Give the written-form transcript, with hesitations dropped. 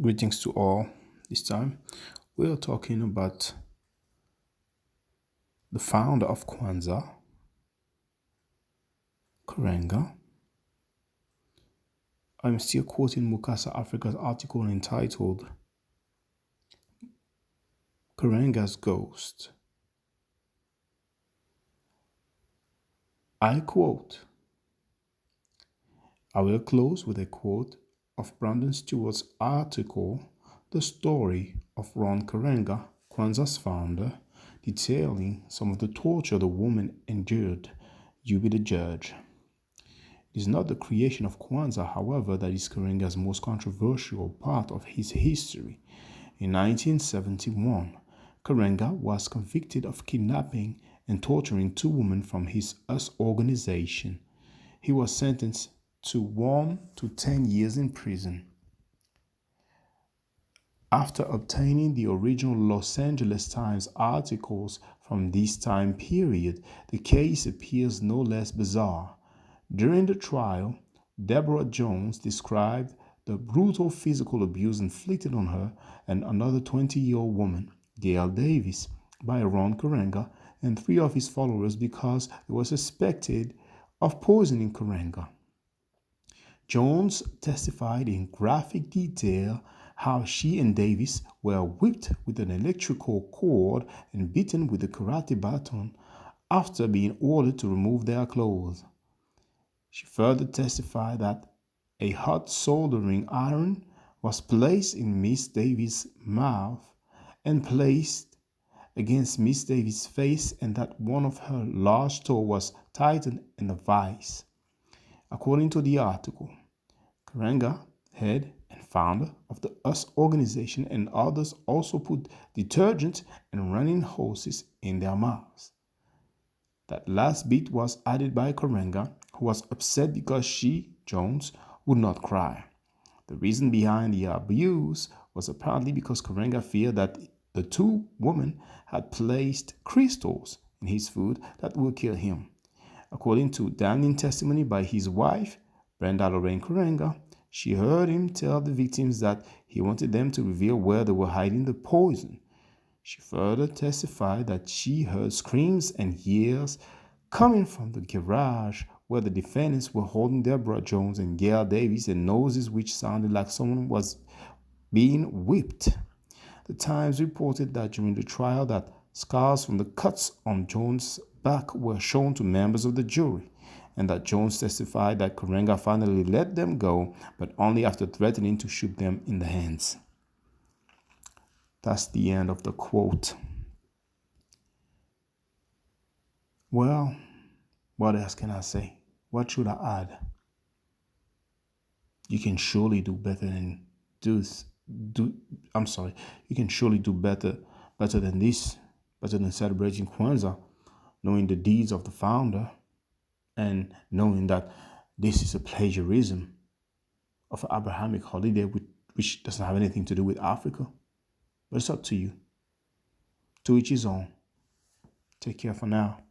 Greetings to all. This time we are talking about the founder of Kwanzaa, Karenga. I'm still quoting Mukasa Africa's article entitled Karenga's Ghost. I quote, I will close with a quote of Brandon Stewart's article, The Story of Ron Karenga, Kwanzaa's founder, detailing some of the torture the woman endured. You be the judge. It is not the creation of Kwanzaa, however, that is Karenga's most controversial part of his history. In 1971, Karenga was convicted of kidnapping and torturing two women from his US organization. He was sentenced to 1 to 10 years in prison. After obtaining the original Los Angeles Times articles from this time period, the case appears no less bizarre. During the trial, Deborah Jones described the brutal physical abuse inflicted on her and another 20-year-old woman, Gail Davis, by Ron Karenga and 3 of his followers because they were suspected of poisoning Karenga. Jones testified in graphic detail how she and Davis were whipped with an electrical cord and beaten with a karate baton after being ordered to remove their clothes. She further testified that a hot soldering iron was placed in Miss Davis' mouth and placed against Miss Davis' face and that one of her large toe was tightened in a vice. According to the article, Karenga, head and founder of the US organization, and others also put detergent and running hoses in their mouths. That last bit was added by Karenga, who was upset because she, Jones, would not cry. The reason behind the abuse was apparently because Karenga feared that the two women had placed crystals in his food that would kill him. According to damning testimony by his wife, Brenda Lorraine Karenga, she heard him tell the victims that he wanted them to reveal where they were hiding the poison. She further testified that she heard screams and yells coming from the garage where the defendants were holding Deborah Jones and Gail Davis and noises which sounded like someone was being whipped. The Times reported that during the trial that scars from the cuts on Jones' back were shown to members of the jury, and that Jones testified that Karenga finally let them go, but only after threatening to shoot them in the hands. That's the end of the quote. Well, what else can I say? What should I add? You can surely do better than You can surely do better than this, better than celebrating Kwanzaa, knowing the deeds of the founder and knowing that this is a plagiarism of an Abrahamic holiday which doesn't have anything to do with Africa. But it's up to you. To each his own. Take care for now.